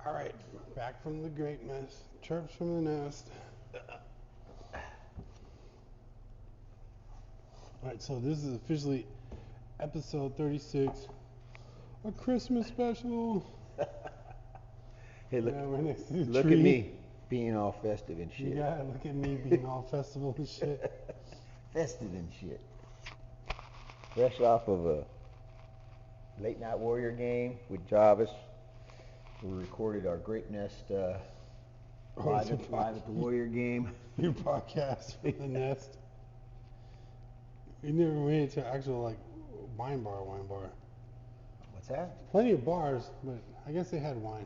All right, back from the greatness. Chirps from the nest. All right, so this is officially episode 36, a Christmas special. Hey, look, Yeah, we're next to the look tree. at me being all festive and shit. Yeah, look at me being all festival and shit. Festive and shit. Fresh off of a late night Warrior game with Jovis. We recorded our Great Nest live at the Warrior game. Your podcast from the nest. We never made it to actual like wine bar. What's that? Plenty of bars, but I guess they had wine.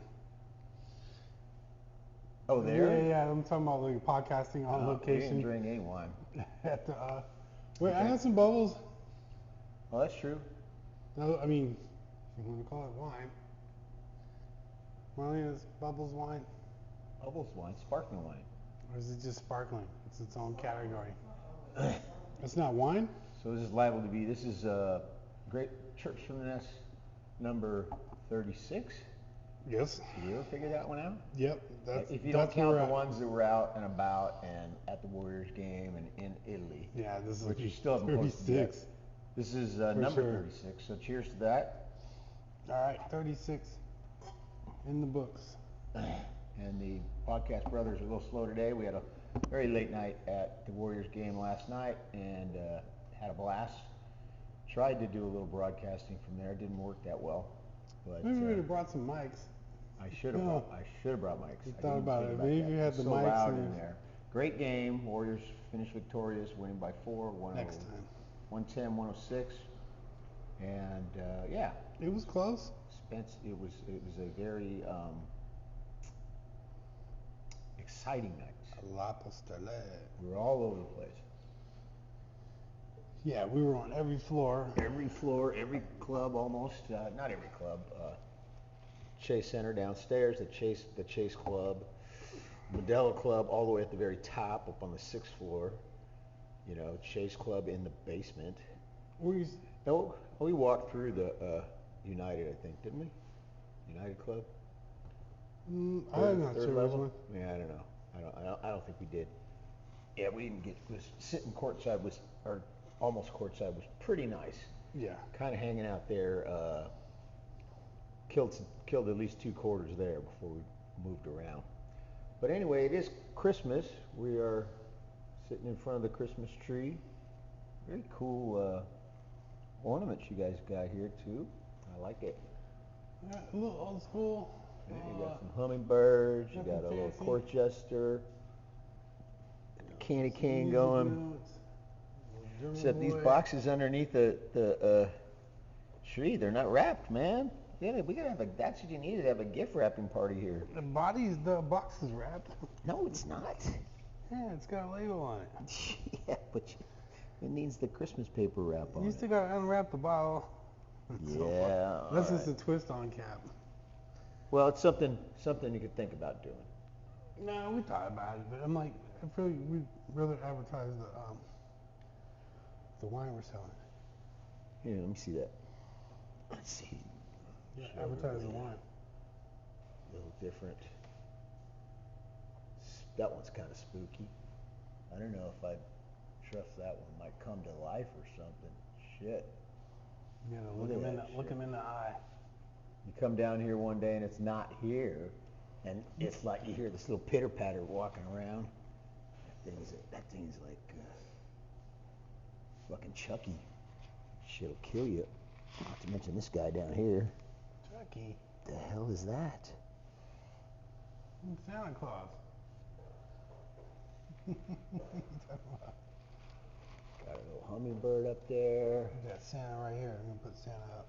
Oh, there? Yeah, I'm talking about like podcasting on We location. didn't drink any wine. At the, wait, I had some bubbles. Oh, that's true. No, I mean, if you want to call it wine. Marlene, is bubbles wine? Bubbles wine, sparkling wine. Or is it just sparkling? It's its own category. It's not wine? So this is liable to be, this is Great Churps from the Nest number 36. Yes. Did you ever figure that one out? Yep. That's, if you that's don't count where the ones that were out and about and at the Warriors game and in Italy. Yeah, this is which you still haven't posted yet. 36. This is number sure. 36, so cheers to that. All right, 36 in the books. And the podcast brothers are a little slow today. We had a very late night at the Warriors game last night and had a blast. Tried to do a little broadcasting from there. It didn't work that well. But Maybe we would have brought some mics. I should have brought mics. You I thought didn't about think it. Maybe if you had It's the so mics loud in in there. Great game. Warriors finished victorious, winning by 4. Next time. 110, 106. And yeah. It was close. Spence, it was a very exciting night. La Postele. We were all over the place. Yeah, we were on every floor. Every floor, every club almost. Not every club. Chase Center downstairs, the Chase Club, Modelo Club all the way at the very top, up on the 6th floor. You know, Chase Club in the basement. We walked through the United, I think, didn't we? United Club. I'm not third sure level? which one. Yeah, I don't know. I don't think we did. Yeah, we didn't get. Sitting courtside or almost courtside was pretty nice. Yeah. Kind of hanging out there. Killed at least 2 quarters there before we moved around. But anyway, it is Christmas. We are sitting in front of the Christmas tree. Very cool ornaments you guys got here too. I like it. Yeah, a little old school. Yeah, you got some hummingbirds. You nothing got a little fancy. court jester. Candy cane Music going. notes, German Except these boy. boxes underneath the tree, they're not wrapped, man. Yeah, we gotta have that's what you need to have a gift wrapping party here. The box is wrapped. No, it's not. Yeah, it's got a label on it. Yeah, but it needs the Christmas paper wrap on You it. still gotta unwrap the bottle. That's so Yeah. fun. That's just a twist on cap. Well, it's something you could think about doing. No, we thought about it, but I'm like, I feel like we'd rather advertise the wine we're selling. Here, let me see that. Let's see. Yeah, Show advertise the everybody wine. A little different. That one's kind of spooky. I don't know if I'd trust that one. Might come to life or something. Shit. You gotta Look at that look shit. him in the eye. You come down here one day and it's not here, and it's like you hear this little pitter patter walking around. That thing's like fucking Chucky. Shit'll kill you. Not to mention this guy down here. Chucky. The hell is that? Santa Claus. Got a little hummingbird up there. We got Santa right here. I'm gonna put Santa up.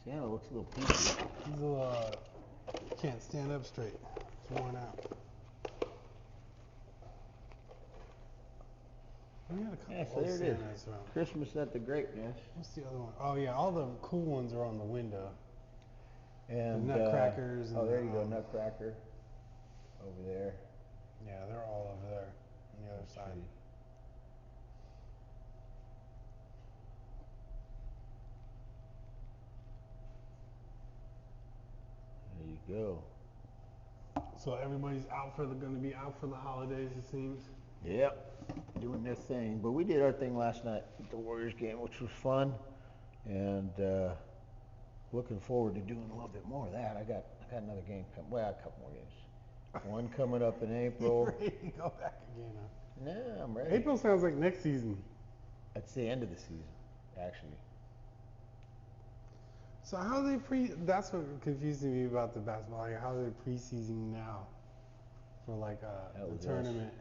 Santa looks a little peachy. He's a little, can't stand up straight. It's worn out. We had a couple Yeah, so old there it is. Santas around. Christmas at the Greatness. What's the other one? Oh yeah, all the cool ones are on the window. And The Nutcrackers. And oh, there you go, the, Nutcracker. Over there. Yeah, they're all over there on the other side. Tree. go. So everybody's going to be out for the holidays, it seems. Yep, doing their thing. But we did our thing last night at the Warriors game, which was fun, and looking forward to doing a little bit more of that. I got another game coming. Well, a couple more games. One coming up in April. Ready to go back again, huh? No, I'm ready. April sounds like next season. That's the end of the season, actually. So how are they that's what confused me about the basketball. Like, how are they preseason now for like the tournament?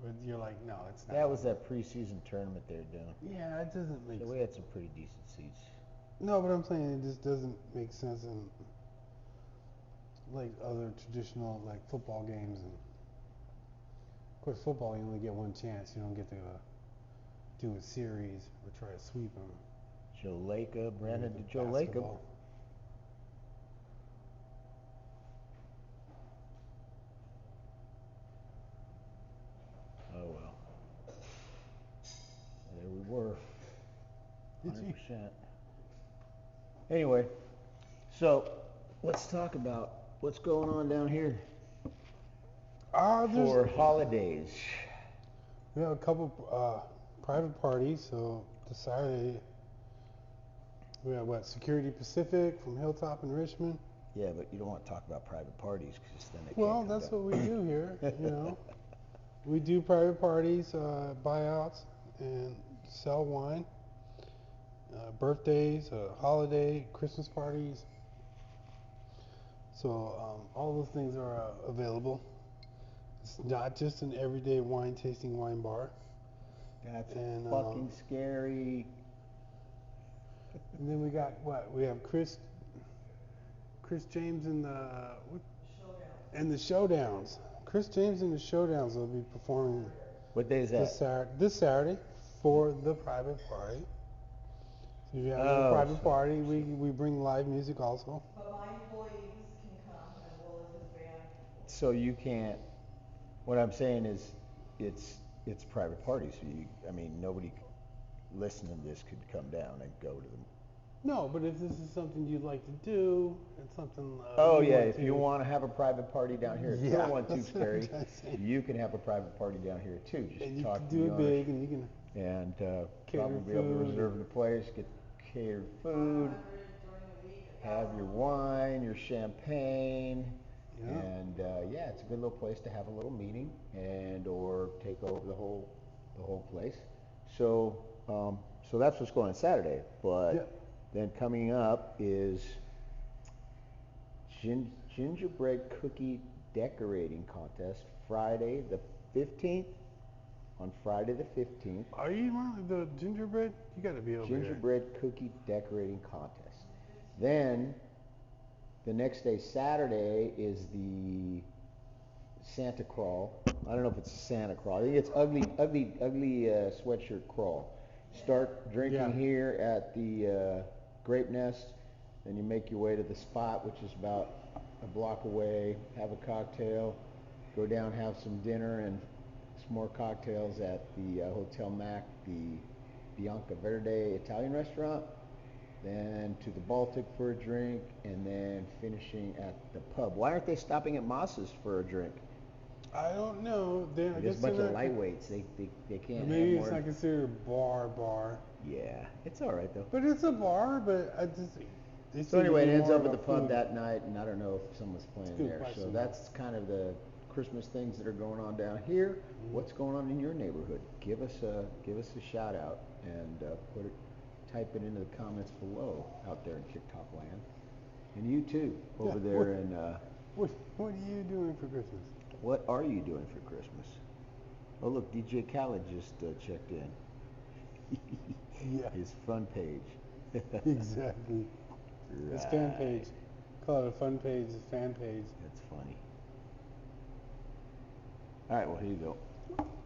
But you're like, no, it's not. That was that preseason tournament they were doing. Yeah, it doesn't make sense. We had some pretty decent seats. No, but I'm saying it just doesn't make sense in like other traditional like football games. And of course, football you only get one chance. You don't get to do a series or try to sweep them. Joe Lacob, Brandon to Joe Lacob. Oh well. There we were. 100%. Anyway, so let's talk about what's going on down here for holidays. We have a couple private parties. So this Saturday we have Security Pacific from Hilltop in Richmond. Yeah, but you don't want to talk about private parties because then they can't Well, that's what we do here. You know, we do private parties, buyouts, and sell wine. Birthdays, holiday, Christmas parties. So all those things are available. It's not just an everyday wine tasting wine bar. That's fucking scary. And then we got we have Chris James and the Showdowns. Chris James and the Showdowns will be performing. What day is that? This Saturday for the private party. So if you have a private party, we bring live music also. But my employees can come as well as his band people. So you can't. What I'm saying is, it's private parties. So nobody listening to this could come down and go to them. No, but if this is something you'd like to do, and something. If you want to have a private party down here, yeah, don't want too scary. You can have a private party down here too. Just and talk you to can do the it owners. big, and you can. And probably be food. able to reserve the place, get catered food, have your wine, your champagne, and it's a good little place to have a little meeting or take over the whole place. So that's what's going on Saturday. But then coming up is gingerbread cookie decorating contest Friday the 15th. On Friday the 15th. Are you running the gingerbread? You got to be over Gingerbread cookie decorating contest. Then, the next day, Saturday, is the Santa crawl. I don't know if it's a Santa crawl. I think it's ugly sweatshirt crawl. Start drinking here at the Grape Nest. Then you make your way to the spot, which is about a block away. Have a cocktail. Go down, have some dinner, and more cocktails at the Hotel Mac, the Bianca Verde Italian restaurant, then to the Baltic for a drink, and then finishing at the pub. Why aren't they stopping at Moss's for a drink? I don't know. There's a bunch of lightweights. They can't. Maybe it's not considered a bar. Yeah, it's all right though. But it's a bar. But I just. So anyway, it ends up at the pub that night, and I don't know if someone's playing there. So that's kind of the Christmas things that are going on down here. What's going on in your neighborhood? Give us a shout out and type it into the comments below out there in TikTok land. And you too over there in. What are you doing for Christmas? What are you doing for Christmas? Oh look, DJ Khaled just checked in. Yeah. His fun page. Exactly. Right. His fan page. Call it a fun page. His fan page. That's funny. All right, well, here you go.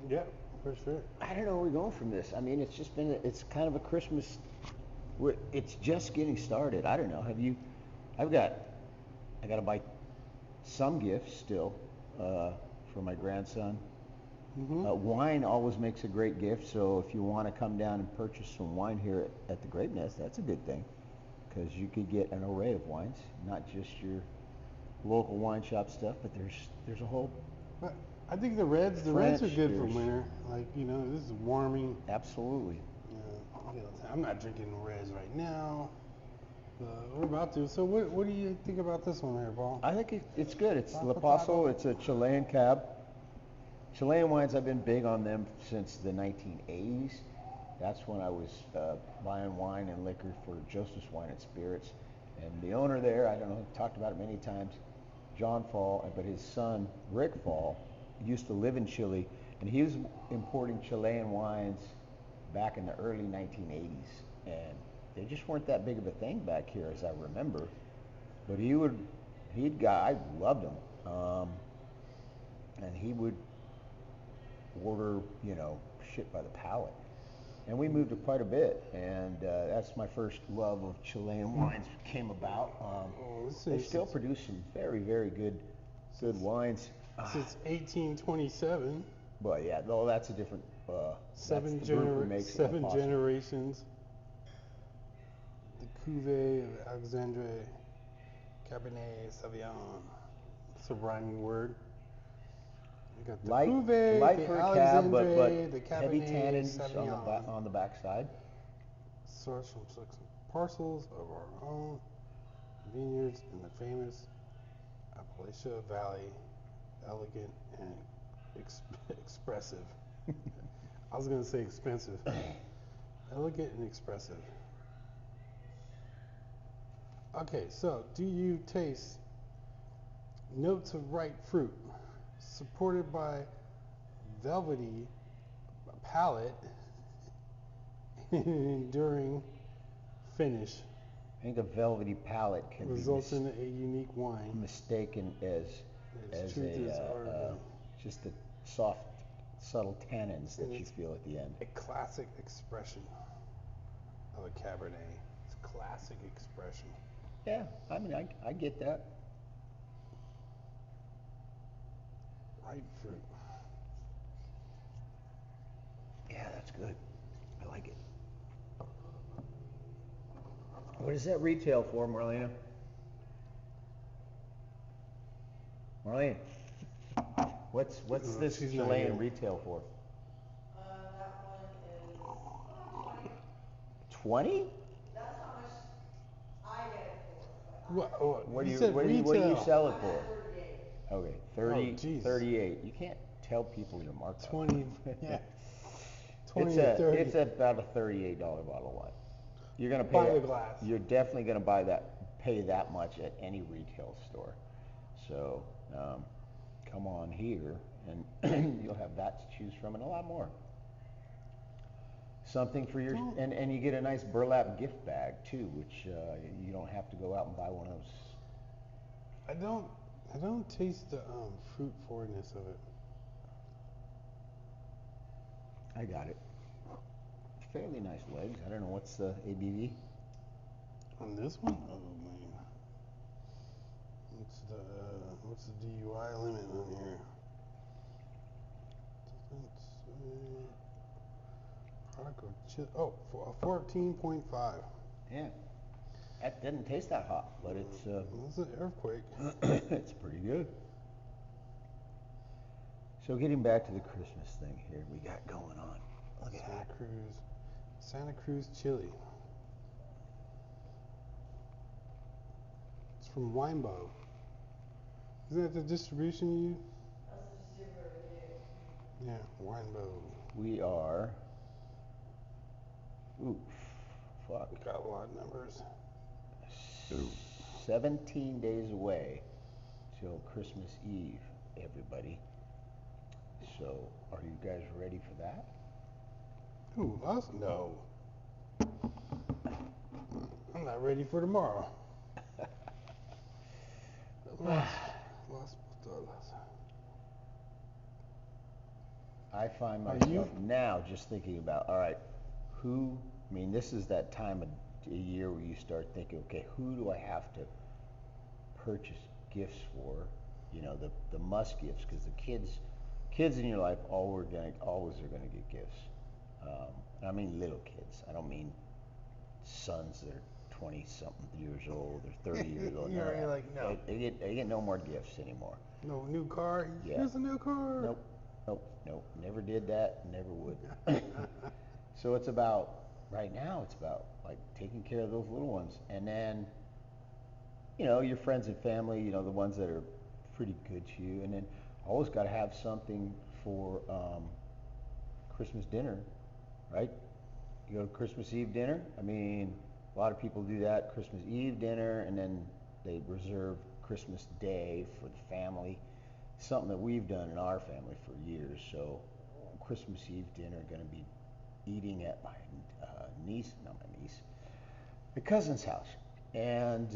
Yeah, for sure. I don't know where we're going from this. I mean, it's kind of a Christmas, it's just getting started. I don't know. I got to buy some gifts still for my grandson. Mm-hmm. Wine always makes a great gift, so if you want to come down and purchase some wine here at the Grape Nest, that's a good thing, because you could get an array of wines, not just your local wine shop stuff, but there's a whole But I think the reds are French, good for there's- winter. Like, this is warming. absolutely. I'm not drinking reds right now. We're about to. So what do you think about this one here, Paul? I think it's good. It's Taco, La Paso. taco. It's a Chilean cab. Chilean wines, I've been big on them since the 1980s. That's when I was buying wine and liquor for Jovis Wine and Spirits. And the owner there, I don't know, I've talked about it many times, John Fall, but his son, Rick Fall, used to live in Chile, and he was importing Chilean wines back in the early 1980s. And they just weren't that big of a thing back here, as I remember. But I loved him. And he would order, shit by the pallet. And we moved quite a bit, and that's my first love of Chilean wines came about. They still produce some very, very good wines. Since 1827. But yeah, no, that's a different. Seven that's the group who makes it possible. generations. The Cuvée of Alexandre Cabernet Sauvignon. It's a rhyming word. We got the Cuvée, light the for a cab, but Alexandre, the heavy Cabernet tannins Sauvignon. on the backside. Sourced from 6 parcels of our own vineyards in the famous Appalachia Valley, elegant and expressive. I was going to say expensive. Elegant and expressive. Okay, so do you taste notes of ripe fruit supported by velvety palate and enduring finish? I think a velvety palate can results be in a unique wine. mistaken as just the soft, subtle tannins that you feel at the end. A classic expression of a Cabernet. It's a classic expression. Yeah, I mean, I get that. Ripe fruit. Yeah, that's good. I like it. What does that retail for, Marlena? Marlene, what's this Chilean retail for? That one is 20. 20? That's how much I get it for. What do you sell it for? 38. Okay, 30, geez. 38. You can't tell people your markup. 20, yeah. 20 It's to 30. It's about a $38 bottle of wine. You're gonna pay. Buy the glass. You're definitely gonna pay that much at any retail store. So come on here, and you'll have that to choose from, and a lot more. Something for your, and you get a nice burlap gift bag too, which you don't have to go out and buy one of those. I don't taste the fruit forwardness of it. I got it. Fairly nice legs. I don't know what's the ABV. On this one? Oh man. What's the DUI limit on here? Product of 14.5. Yeah. That didn't taste that hot, but it's It's an earthquake. it's pretty good. So getting back to the Christmas thing here we got going on. Look at that. Santa Cruz, Chile. It's from Winebow. Isn't that the distribution you use? That's the distributor we use. Yeah, Winebow. We are. Ooh, fuck. We got a lot of numbers. 17 days away till Christmas Eve, everybody. So, are you guys ready for that? Who, us? No. I'm not ready for tomorrow. I find myself now just thinking about, all right, this is that time of a year where you start thinking, okay, who do I have to purchase gifts for? The must gifts, because the kids in your life always are gonna get gifts. I mean little kids. I don't mean sons that are 20-something years old or 30 years old. You're already like, no. They get no more gifts anymore. No new car. Yeah. Here's a new car. Nope. Never did that. Never would. So right now it's about like taking care of those little ones, and then your friends and family, the ones that are pretty good to you, and then always got to have something for Christmas dinner, right? You go to Christmas Eve dinner. I mean, a lot of people do that, Christmas Eve dinner, and then they reserve Christmas Day for the family. Something that we've done in our family for years. So Christmas Eve dinner, going to be eating at my my cousin's house, and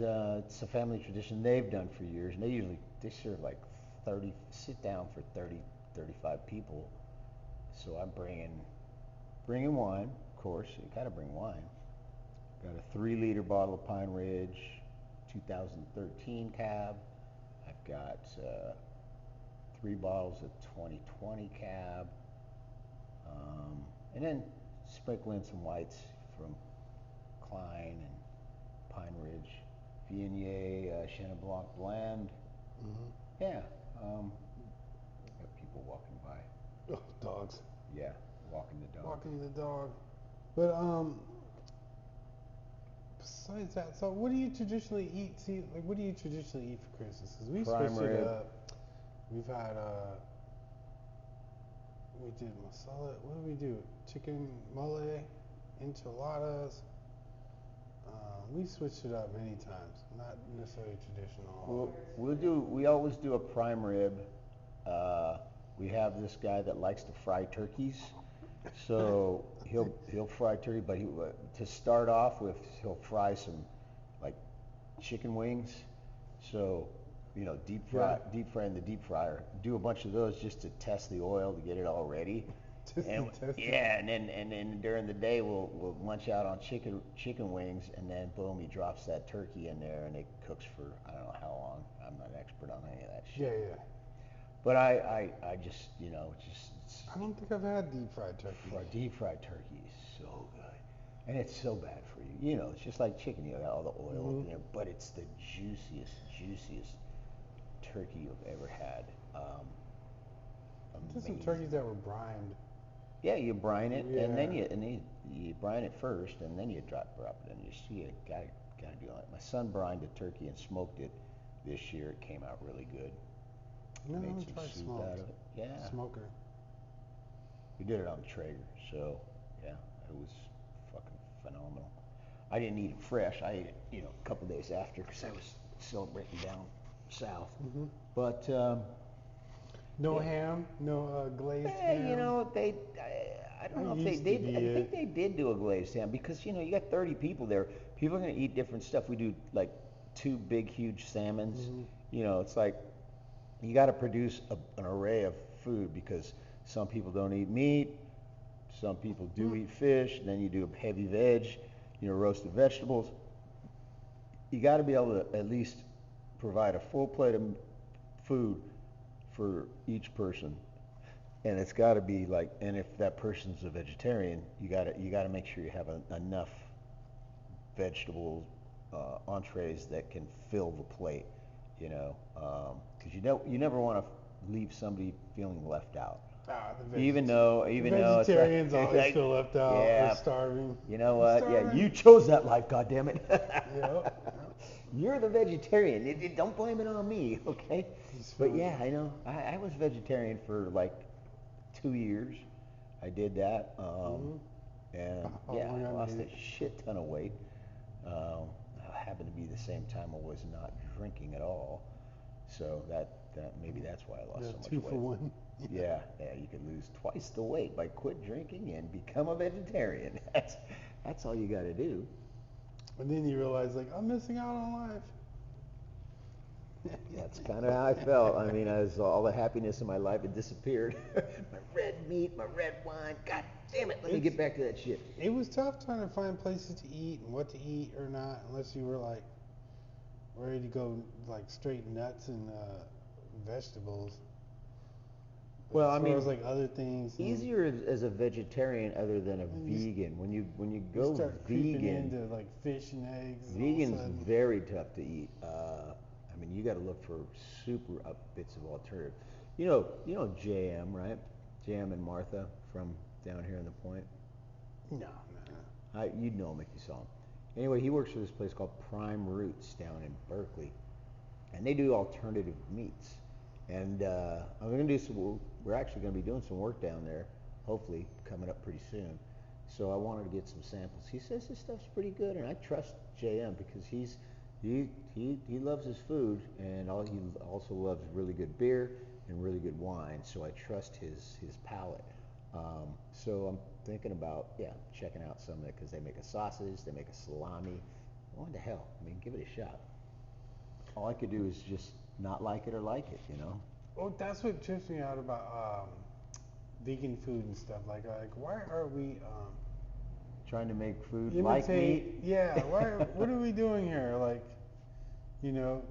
it's a family tradition they've done for years, and they serve like 30, sit down for 30, 35 people. So I'm bringing wine, of course. You got to bring wine. Got a 3-liter bottle of Pine Ridge 2013 cab. I've got 3 bottles of 2020 cab, and then sprinkle in some whites from Klein and Pine Ridge, Viognier, Chenin Blanc blend. Mm-hmm. Yeah, got people walking by. Oh, dogs. Yeah, walking the dog. Walking the dog. But besides that, so what do you traditionally eat? See, like, what do you traditionally eat for Christmas? Because we Prime switched it rib. up. We've had we did masala. What did we do? Chicken mole, enchiladas. We switched it up many times. Not necessarily traditional. We always do a prime rib. We have this guy that likes to fry turkeys, so he'll fry turkey. But to start off with, he'll fry some like chicken wings. So deep fry in the deep fryer. Do a bunch of those just to test the oil to get it all ready. And then during the day we'll lunch out on chicken wings, and then boom, he drops that turkey in there, and it cooks for I don't know how long. I'm not an expert on any of that shit. Yeah. But I just I don't think I've had deep fried turkey. Deep fried turkey is so good, and it's so bad for you. It's just like chicken. You got all the oil in there, but it's the juiciest turkey you've ever had. There's some turkeys that were brined. Yeah, you brine it, and then you brine it first, and then you drop it in. You gotta do it. My son brined a turkey and smoked it this year. It came out really good. No, Made I'm some try soup smoked. out of it. Yeah. Smoker. We did it on the Traeger, so yeah, it was fucking phenomenal. I didn't eat it fresh. I ate it, a couple days after because I was celebrating down south. Mm-hmm. But no ham, no glazed ham. I don't know if they did. I think they did do a glazed ham because you got 30 people there. People are gonna eat different stuff. We do like 2 big, huge salmons. Mm-hmm. It's like you got to produce an array of food because some people don't eat meat, some people do eat fish. And then you do heavy veg, roasted vegetables. You got to be able to at least provide a full plate of food for each person, and it's got to be like. And if that person's a vegetarian, you got to make sure you have enough vegetables, entrees that can fill the plate. Because you never want to leave somebody feeling left out. Even though vegetarians it's always feel left out. Yeah, or starving. You know what? Yeah, you chose that life, goddammit. Yep. You're the vegetarian. Don't blame it on me, okay? But yeah, I know. I was vegetarian for like 2 years. I did that, and I lost a shit ton of weight. Happened to be the same time I was not drinking at all, so that maybe that's why I lost so much 2 weight. for 1. Yeah, you could lose twice the weight by quit drinking and become a vegetarian. That's all you got to do. And then you realize, like, I'm missing out on life. That's kind of how I felt. I mean, all the happiness in my life had disappeared. My red meat, my red wine. God damn it! Let me get back to that shit. It was tough trying to find places to eat and what to eat or not, unless you were like ready to go like straight nuts and vegetables. Well, I as mean, far as like other things. easier as a vegetarian other than a And you vegan. When you You go start creeping vegan, into like fish and eggs. And all of a vegan's sudden, very tough to eat. I mean, you got to look for super up bits of alternative. You know JM, right? JM and Martha from down here in the Point. no. You'd know him if you saw him. Anyway, he works for this place called Prime Roots down in Berkeley, and they do alternative meats. And I'm going to do some. We're actually going to be doing some work down there, hopefully coming up pretty soon. So I wanted to get some samples. He says this stuff's pretty good, and I trust JM because he loves his food, and he also loves really good beer and really good wine. So I trust his palate. So I'm thinking about checking out some of it because they make a sausage, they make a salami. What the hell? I mean, give it a shot. All I could do is just not like it or like it, you know. Oh, that's what trips me out about vegan food and stuff. Like why are we Trying to make food imitate? like meat. Yeah. Why? What are we doing here? Like,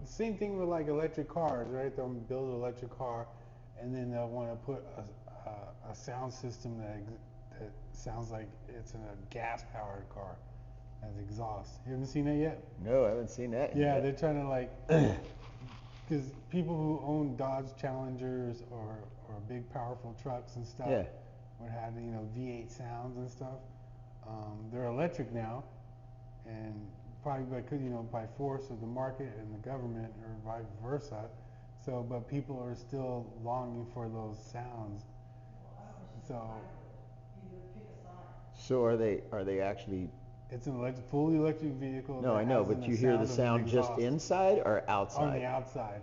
same thing with like electric cars, right? They'll build an electric car, and then they'll want to put a sound system that sounds like it's in a gas-powered car as exhaust. You haven't seen that yet? No, I haven't seen that. Yeah, yet. they're trying to like, because people who own Dodge Challengers or big powerful trucks and stuff Yeah. would have V8 sounds and stuff. They're electric now, and probably by force of the market and the government or vice versa. So, but people are still longing for those sounds. So Either pick a side. So are they actually? it's an fully electric vehicle. No, that I know, has but you hear the of an sound just exhaust inside or outside? on the outside.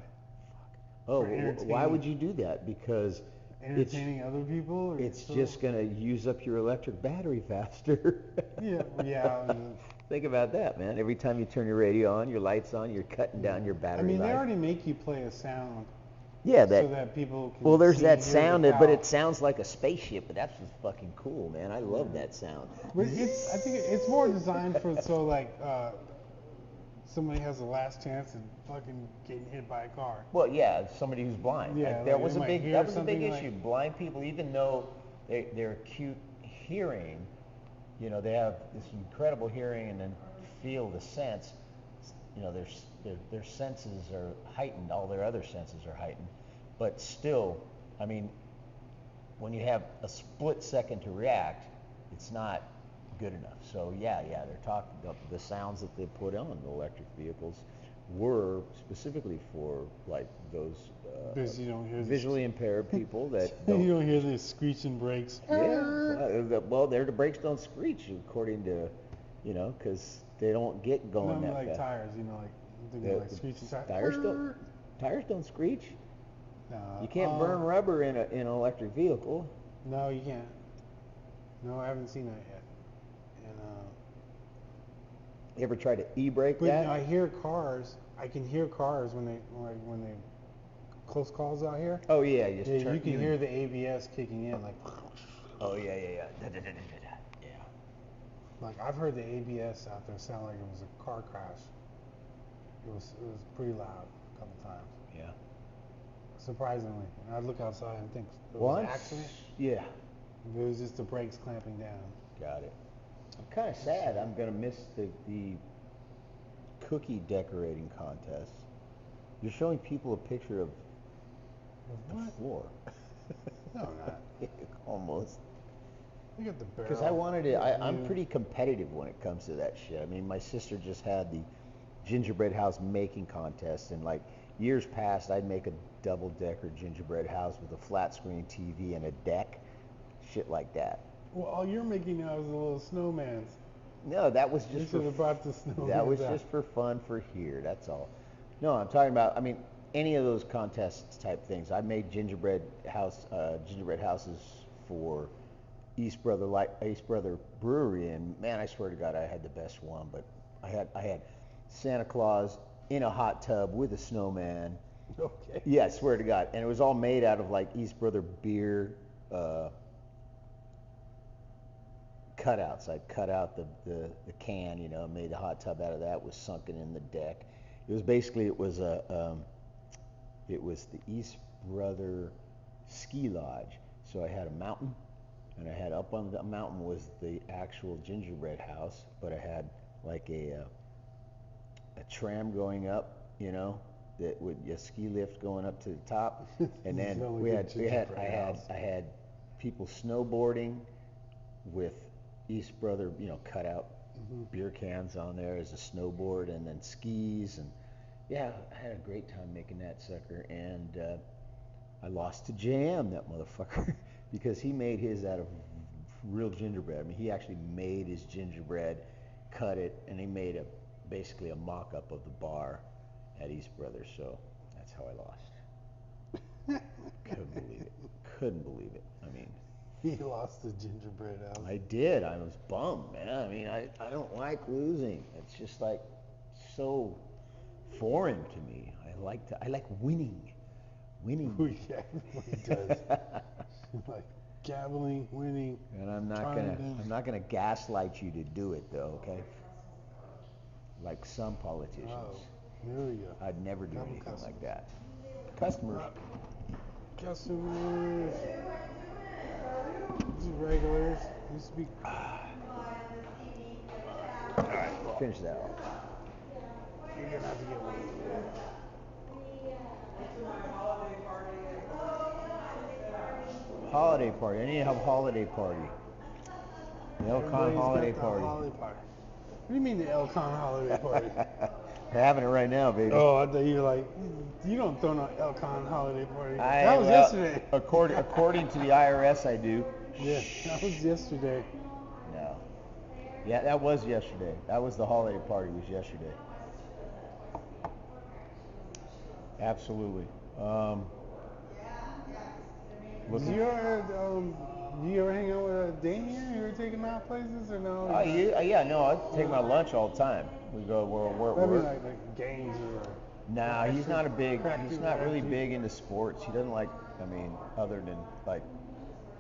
Oh, for why would entertaining- you do that? Because Entertaining other people. Or it's so- just going to use up your electric battery faster. yeah. Think about that, man. Every time you turn your radio on, your lights on, you're cutting down your I battery mean, they life. already make you play a sound Yeah, so that people can. well, there's see, that hear the sound, but cow. it sounds like a spaceship. But that's just fucking cool, man. I love that sound. But I think it's more designed for somebody has a last chance and fucking getting hit by a car. Well, yeah, somebody who's blind. Yeah, Like, that like was they a might big hear that was a big something issue. like- Blind people, even though they're acute hearing, they have this incredible hearing and then feel the sense. Their senses are heightened. All their other senses are heightened, but still, I mean, when you have a split second to react, it's not good enough. So they're talking the sounds that they put on the electric vehicles were specifically for like those Because you don't hear this- visually impaired people that You don't. don't hear these screeching brakes. Well, the brakes don't screech according to, because they don't get going No, that like fast. tires, like The screeching tires. Tires don't screech. No, You can't burn rubber in an electric vehicle. No, you can't. No, I haven't seen that yet. And You ever try to e-brake but that? I hear cars. I can hear cars when they close calls out here. Oh yeah, you just Yeah, turn. you can hear the ABS kicking in like. Oh yeah. Yeah. Like I've heard the ABS out there sound like it was a car crash. It was pretty loud a couple times. Yeah. Surprisingly, and I'd look outside and think it was an accident. Yeah. It was just the brakes clamping down. Got it. I'm kind of sad. I'm gonna miss the cookie decorating contest. You're showing people a picture of the What? floor. No, I'm not. Almost. Look at the barrel. Because I wanted it. I'm You- pretty competitive when it comes to that shit. I mean, my sister just had the gingerbread house making contest, and like years past, I'd make a double-decker gingerbread house with a flat screen TV and a deck, shit like that. Well, all you're making now is a little snowman. No, that was You just should for have brought the snowman. that was just for fun for here. That's all. No, I'm talking about. I mean, any of those contests type things. I made gingerbread houses for East Brother Brewery, and man, I swear to God, I had the best one. But I had Santa Claus in a hot tub with a snowman. Okay. Yeah, I swear to God, and it was all made out of like East Brother beer cutouts. I cut out the can, made the hot tub out of that. Was sunken in the deck. It was basically it was the East Brother ski lodge. So I had a mountain, and I had up on the mountain was the actual gingerbread house, but I had like a tram going up, that would a ski lift going up to the top, and then I had people snowboarding with East Brother, cut out beer cans on there as a snowboard, and then skis, and yeah, I had a great time making that sucker, and I lost to JM, that motherfucker, because he made his out of real gingerbread. I mean, he actually made his gingerbread, cut it, and he made basically a mock-up of the bar at East Brothers, so that's how I lost. Couldn't believe it. I mean, he lost the gingerbread house. I did. I was bummed, man. I mean, I don't like losing. It's just like so foreign to me. I like winning. Yeah, he does. Like gambling, winning. And I'm not gonna gaslight you to do it though, okay? Like some politicians. Oh, there we go. I'd never do Double anything customers. like that. Customers. Customers. These regulars used to be. All right, finish that off. You're gonna have to get one. Holiday party. I need to have a holiday party. The Elcon holiday party. What do you mean the Elcon holiday party? They're having it right now, baby. Oh, I thought you were like, you don't throw no Elcon holiday party. That was yesterday. According to the IRS, I do. Yeah, that was yesterday. No. Yeah, that was yesterday. That was the holiday party. Was yesterday. Absolutely. Do you ever hang out with Damien? You ever take him out places or no? Yeah, no, I take him out lunch all the time. We go, I mean, like games or. Nah, he's not really big into sports. He doesn't like, other than like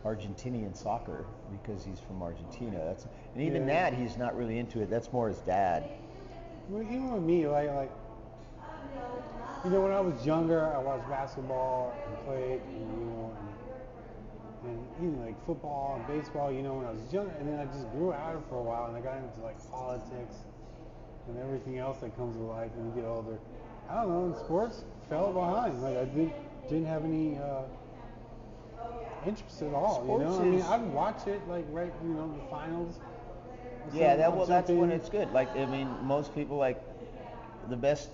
Argentinian soccer because he's from Argentina. And even that, he's not really into it. That's more his dad. Well, even with me, like, when I was younger, I watched basketball and played, and like football and baseball, when I was younger, and then I just grew out of it for a while, and I got into like politics and everything else that comes with life when you get older. I don't know, in sports, fell behind. Like I didn't have any interest at all. I'd watch it like the finals. Yeah, that's when it's good. Like most people like the best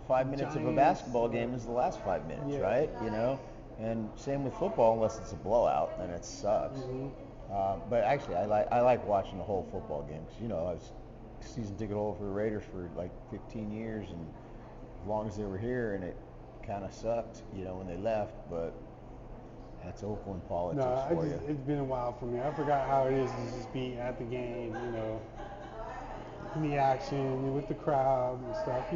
5 minutes of a basketball game is the last 5 minutes, right? And same with football, unless it's a blowout, then it sucks. But actually, I like watching the whole football game because I was season ticket holder for the Raiders for like 15 years, and as long as they were here, and it kind of sucked, when they left. But that's Oakland politics for you. It's been a while for me. I forgot how it is to just be at the game, in the action with the crowd and stuff,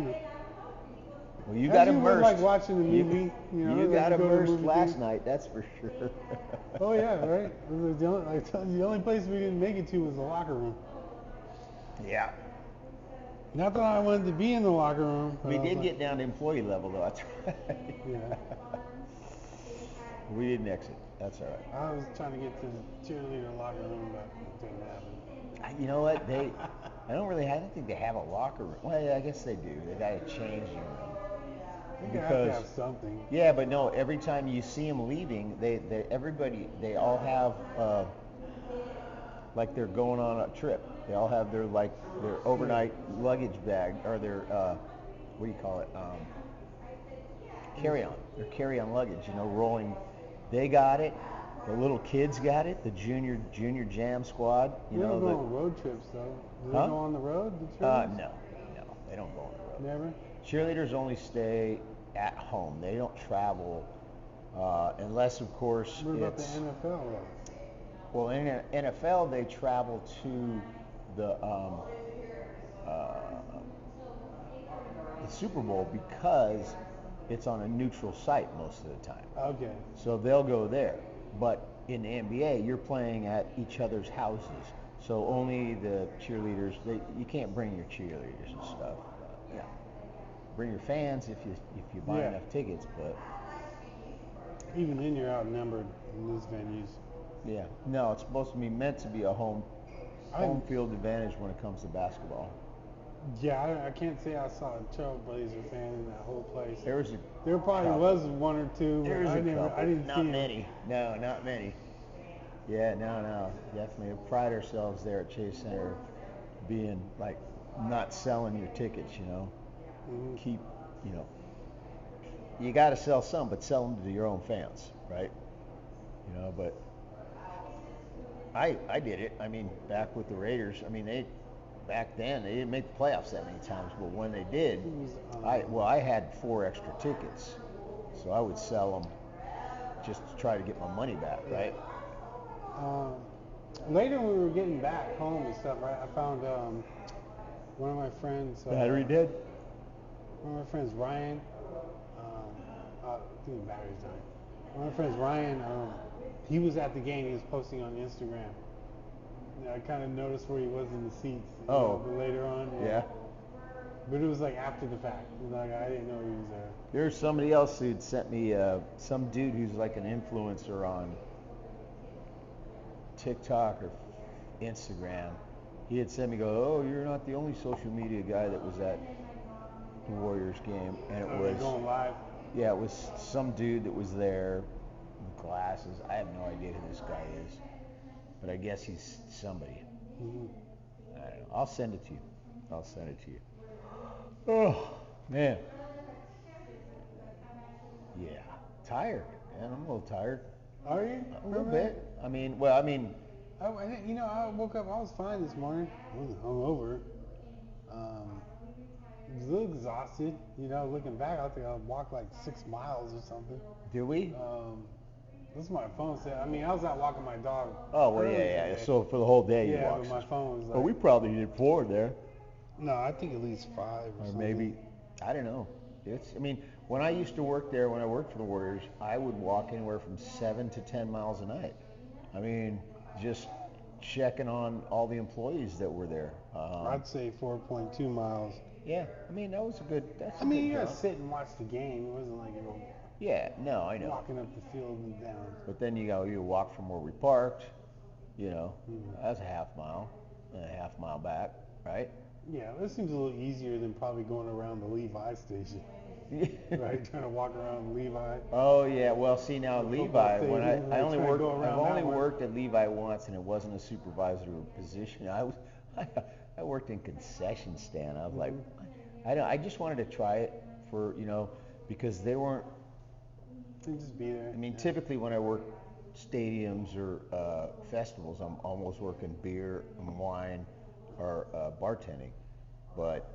Well, you got immersed. Like watching the movie, You got immersed last night, that's for sure. Oh yeah, right. The only place we didn't make it to was the locker room. Yeah. Not that I wanted to be in the locker room. We did get down to employee level, though. That's right. Yeah. We didn't exit. That's all right. I was trying to get to the cheerleader locker room, but it didn't happen. You know what? I don't think they have a locker room. Well, I guess they do. They got a changing room. They have to have something. Yeah, but no. Every time you see them leaving, they all have like they're going on a trip. They all have their overnight luggage bag or their what do you call it? Carry-on. Their carry-on luggage. Rolling. They got it. The little kids got it. The junior jam squad. They don't go on road trips though. Do they go on the road? No, they don't go on the road. Never. Cheerleaders only stay at home. They don't travel unless, of course, what about the NFL though? Well, in the NFL, they travel to the Super Bowl because it's on a neutral site most of the time. Okay. So they'll go there. But in the NBA, you're playing at each other's houses. So only the cheerleaders, you can't bring your cheerleaders and stuff. Bring your fans if you buy enough tickets, but Even then, you're outnumbered in these venues. Yeah. No, it's supposed to be meant to be a I home field advantage when it comes to basketball. Yeah, I can't say I saw a Trailblazer fan in that whole place. There was a There probably couple. was one or two, There but was a I couple. didn't Not see 'em. many. No, not many. Yeah, no. Definitely. We pride ourselves there at Chase Center being like not selling your tickets, you know. Mhm. Keep, you know, you got to sell some, but sell them to your own fans, right? You know, but I did it. I mean, back with the Raiders. I mean, back then they didn't make the playoffs that many times, but when they did, I had 4 extra tickets, so I would sell them just to try to get my money back, right? Um, Later when we were getting back home and stuff, I found one of my friends. Battery dead. One of my friends, Ryan. I think the battery's dying. One of my friends, Ryan. He was at the game. He was posting on Instagram. Yeah, I kind of noticed where he was in the seats. But later on. Yeah. But it was like after the fact. Like I didn't know he was there. There's somebody else who'd sent me some dude who's like an influencer on TikTok or Instagram. He had sent me, oh, you're not the only social media guy that was at the Warriors game, and it was going live. Yeah, it was some dude that was there with glasses. I have no idea who this guy is, but I guess he's somebody. Mm-hmm. I don't know. I'll send it to you. Oh man. Yeah, tired. Man, I'm a little tired. Are you? A little bit. I mean, well, I woke up. I was fine this morning. I wasn't hungover. I was a little exhausted. Looking back, I think I walked like 6 miles or something. Did we? This is my phone said. I mean, I was out walking my dog. Oh well, yeah. So for the whole day you walked. Yeah, but my phone was like. Well, we probably did 4 there. No, I think at least 5 or something. Maybe, I don't know. I mean, when I used to work there, when I worked for the Warriors, I would walk anywhere from 7 to 10 miles a night. I mean, just checking on all the employees that were there. I'd say 4.2 miles. Yeah, I mean, that was a good. You gotta sit and watch the game. It wasn't like you were. Yeah, no, I know. Walking up the field and down. But then you walk from where we parked. That's a half mile, and a half mile back, right? Yeah, this seems a little easier than probably going around the Levi station. Right, trying to walk around Levi. Oh yeah, well see now Levi, when I only worked at Levi once, and it wasn't a supervisory position. I worked in concession stand. I was like, I just wanted to try it for because they weren't. Just be there. I mean, typically when I work stadiums or festivals, I'm almost working beer and wine or bartending, but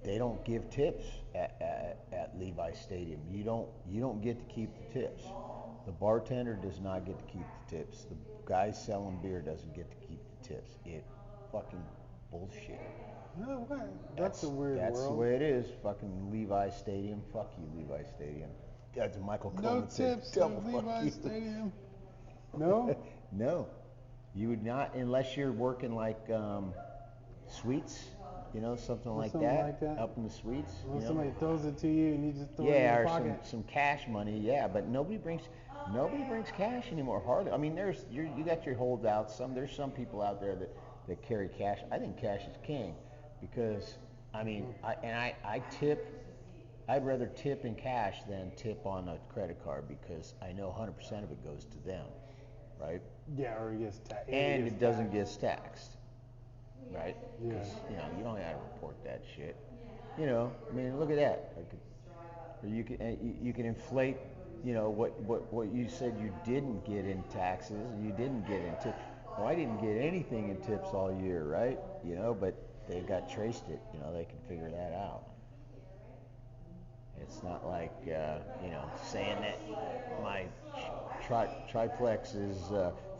they don't give tips at Levi Stadium. You don't get to keep the tips. The bartender does not get to keep the tips. The guy selling beer doesn't get to keep the tips. It fucking bullshit. No, what? That's a weird world. That's the way it is. Fucking Levi Stadium. Fuck you, Levi Stadium. That's Michael No Coleman tips said. at Levi Stadium. No. No, you would not unless you're working like suites. Something like that, up in the suites. Well, somebody throws it to you and you just throw it in your pocket. Yeah, or some cash money. Yeah, but nobody brings cash anymore. Hardly. I mean, you got your holdouts. There's some people out there that carry cash. I think cash is king because I mean, I tip. I'd rather tip in cash than tip on a credit card because I know 100% of it goes to them, right? Yeah, or it gets taxed. And it doesn't get taxed. Right? Yeah. Because, you don't have to report that shit. I mean, look at that. Or you can inflate, what you said you didn't get in taxes, you didn't get in tips. Well, I didn't get anything in tips all year, right? But they got traced it. They can figure that out. It's not like, saying that my triplex is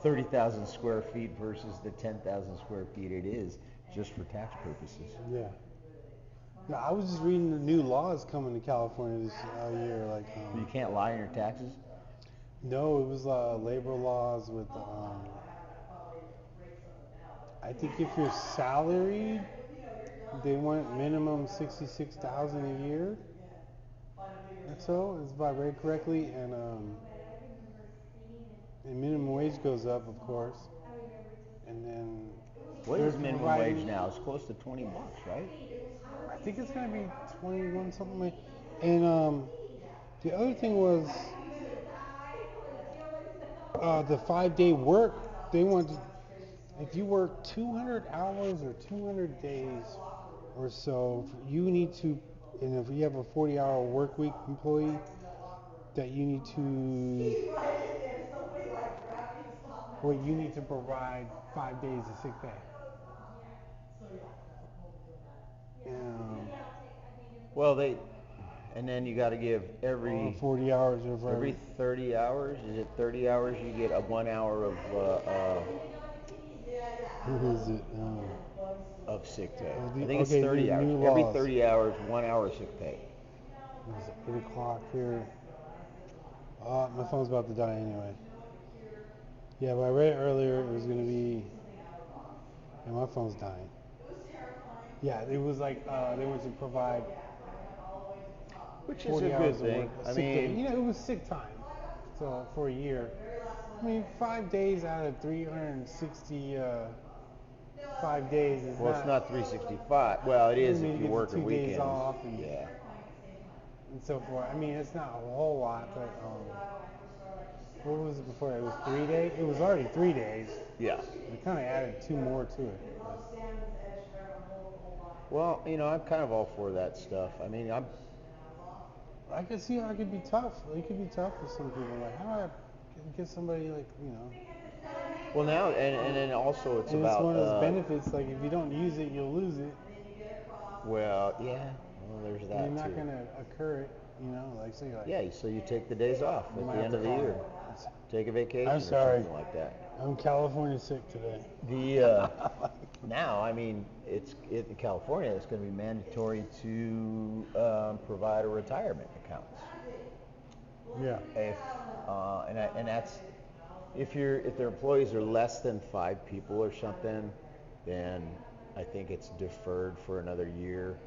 30,000 square feet versus the 10,000 square feet it is, just for tax purposes. Yeah. No, I was just reading the new laws coming to California this year. Like you can't lie on your taxes? No, it was labor laws with. I think if you're salaried, they want minimum $66,000 a year. so, it's if I read correctly, and minimum wage goes up, of course, and then What they're is minimum wage providing. now? It's close to 20 bucks, right? I think it's gonna be 21 something like. And the other thing was the 5 day work. They want to, if you work 200 hours or 200 days or so, you need to, and if you have a 40-hour work week employee, that you need to, well, you need to provide 5 days of sick pay. Um, Well, and then you got to give or 40 hours or whatever. every 30 hours. Is it 30 hours? You get a 1 hour Who is it? of sick pay. I think it's Okay, 30 hours. new Every laws. 30 hours, 1 hour sick pay. It's 8 o'clock here. My phone's about to die anyway. Yeah, but I read it earlier. It was going to be. Yeah, my phone's dying. Yeah, it was like they were to provide Which is a 40 hours good of work, thing. I sick day. mean, It was sick time. So for a year, I mean, 5 days out of 360 5 days is well, it's not 365. Well, it is I mean, if you you get work the a 2 days weekend. off and, Yeah. and so forth. I mean, it's not a whole lot, but what was it before? It was 3 days. It was already 3 days. Yeah. They kind of added two more to it. Well, I'm kind of all for that stuff. I mean, I could see how it could be tough. It could be tough for some people. Like, how do I get somebody like. Well, now and then also it's And it's about one of those benefits. Like, if you don't use it, you'll lose it. well, yeah. Well, there's And that you're not too. gonna occur it. Like, so you're like. Yeah, so you take the days off You at might the have end to of the call year. it. Take a vacation I'm or sorry. something like that. I'm California sick today. Now, I mean, in California, it's going to be mandatory to provide a retirement account. Yeah. And that's if their employees are less than 5 people or something, then I think it's deferred for another year.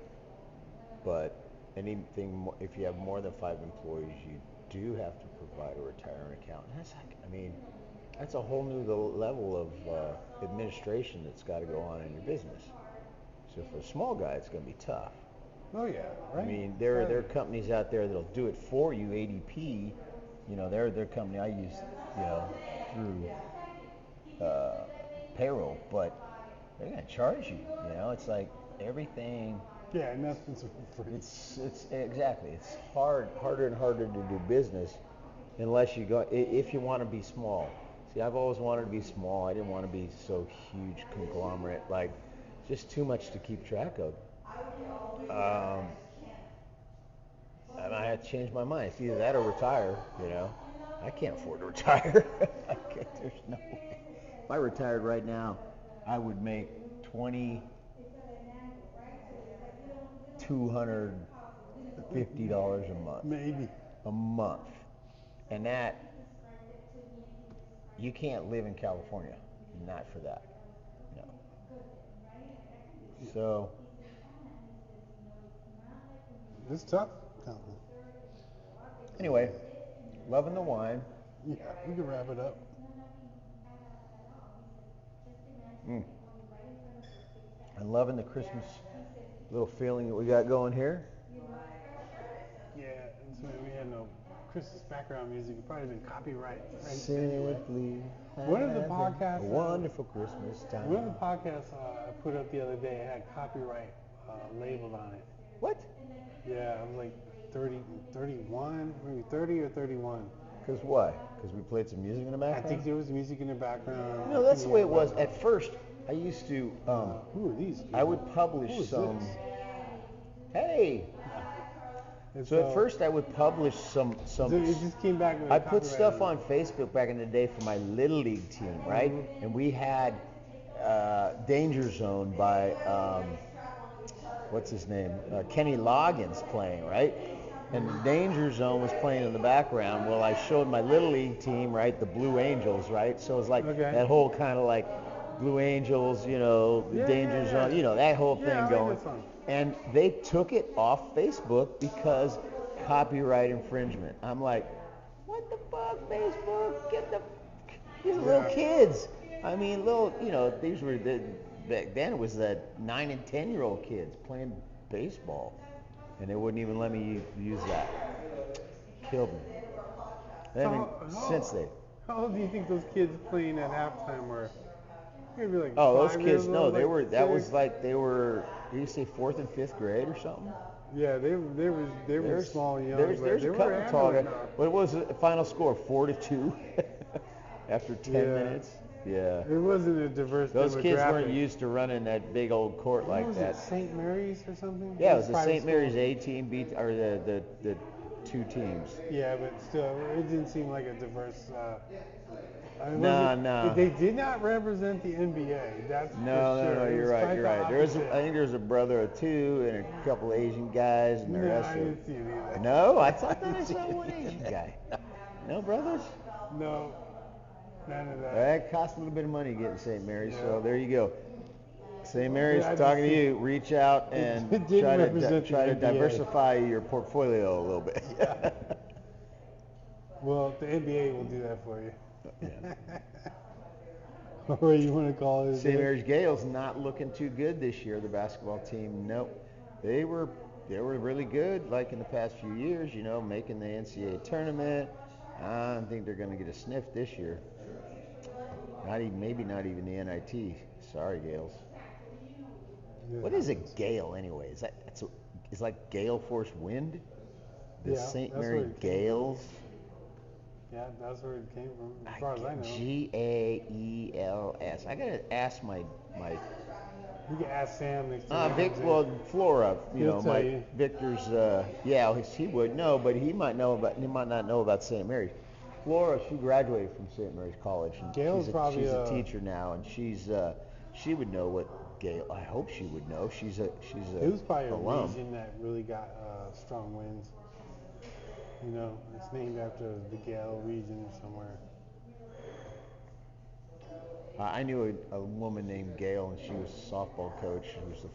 But if you have more than 5 employees, you do have to provide a retirement account. And that's a whole new level of administration that's got to go on in your business. So for a small guy, it's going to be tough. Oh yeah, right. I mean, there are companies out there that'll do it for you. ADP, their company I use, through payroll, but they're going to charge you. It's like everything. Yeah, and nothing's free. It's exactly. It's harder and harder to do business unless if you want to be small. See, I've always wanted to be small. I didn't want to be so huge conglomerate, like just too much to keep track of. And I had to change my mind. It's either that or retire. I can't afford to retire. There's no way. If I retired right now, I would make $250 a month. Maybe. A month. And that, you can't live in California, not for that. No. So. It's tough. Anyway, loving the wine. Yeah, we can wrap it up. I'm loving the Christmas little feeling that we got going here. Yeah, and so we had no Christmas background music. It probably been copyright. Simply one of the podcasts, a wonderful Christmas time. One of the podcasts I put up the other day had copyright labeled on it. What? Yeah, it was like 30, 31, maybe 30 or 31. Because why? Because we played some music in the background? I think there was music in the background. No, that's the way it was. At first, I used to. Who are these people? I would publish some. This? Hey. So at first I would publish some. So it just came back with I put stuff on Facebook back in the day for my Little League team, right? Mm-hmm. And we had Danger Zone by what's his name? Kenny Loggins playing, right? And the Danger Zone was playing in the background. Well, I showed my Little League team, right, the Blue Angels, right? So it was like that whole kind of like Blue Angels, Danger Zone, that whole thing going. And they took it off Facebook because copyright infringement. I'm like, what the fuck, Facebook? Get the these are Yeah. little kids. I mean, these were back then it was the 9 and 10-year-old kids playing baseball, and they wouldn't even let me use that. Killed me. I mean, since they. How old do you think those kids playing at halftime were? Maybe like Oh, those 5 kids, years no, old, they like were, that was 6? like, they were, did you say 4th and 5th grade or something? Yeah, they were small and young. There's but they a were couple tall handling guys. them. What was the final score, 4-2 after 10 Yeah. minutes? Yeah. It wasn't a diverse Those demographic. kids weren't used to running that big old court What like was that. it, St. Mary's or something? Yeah, it was the private St. Mary's school. A team beat, or the two teams. Yeah, but still, it didn't seem like a diverse. I mean, No. They did not represent the NBA. That's No, for sure. no, It you're was right, quite you're the right. I opposite. think there's a brother or two and a couple Asian guys and the No, rest I of them. didn't see any of that. No, I thought I saw one Asian guy. No brothers? No, none of that. That costs a little bit of money getting St. Mary's, so Yeah. there you go. St. Mary's, Yeah, I talking to just- you. Reach out and it didn't try to represent the try to NBA. diversify your portfolio a little bit. Yeah. Well, the NBA will do that for you. Yeah. Or you want to call it? St. Mary's Gale's not looking too good this year. The basketball team, nope. They were really good, like in the past few years. Making the NCAA tournament. I don't think they're going to get a sniff this year. Maybe not even the NIT. Sorry, Gales. Yeah. What is a gale anyway? Is like gale force wind? The Yeah, St. that's Mary where it came Gales. Yeah, that's where it came from, as far as I know. Gaels. I gotta ask my You can ask Sam next time. Flora. He'll tell you. Victor's. He would know, but he might not know about St. Mary's. Flora, she graduated from St. Mary's College, and Gail's she's a probably teacher now, and she would know what Gail. I hope she would know. She's a It was probably alum. a region that really got strong winds. It's named after the Gale region or somewhere. I knew a woman named Gail, and she was a softball coach. She was the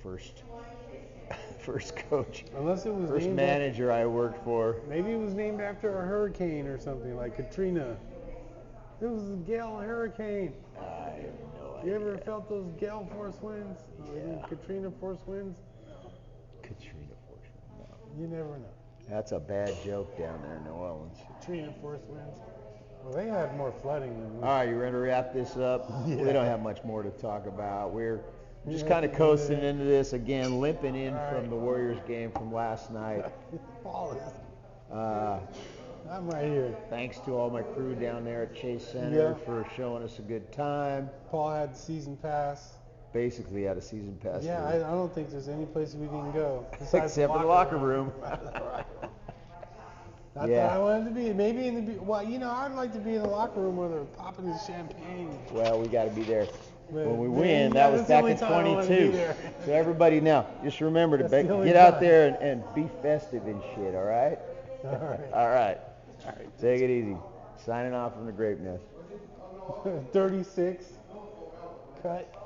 first coach, Unless it was first named manager I worked for. Maybe it was named after a hurricane or something, like Katrina. It was the Gale hurricane. I have no idea. You ever felt those gale force winds? Yeah. Katrina force winds? Katrina force wind. No. You never know. That's a bad joke down there in New Orleans. Katrina force winds. Well, they had more flooding than we. All right, you ready to wrap this up? Yeah. We don't have much more to talk about. We're just Yeah, kind of yeah, coasting yeah. into this again, limping in All from right. the Warriors game from last night. Paul is. Uh, I'm right here. Thanks to all my crew down there at Chase Center Yeah. for showing us a good time. Paul had the season pass. Basically had a season pass. Yeah, I don't think there's any place we didn't go Except for the locker room. Not Yeah. that I wanted to be. Maybe I'd like to be in the locker room where they're popping the champagne. Well, we got to be there But when we man, win. yeah, That was that's the back only in time I wanna be 22. there. So everybody now, just remember to That's the only get out time. there and be festive and shit, all right? All right. All right. Take it easy. Signing off from the Grape Nest. 36. Cut.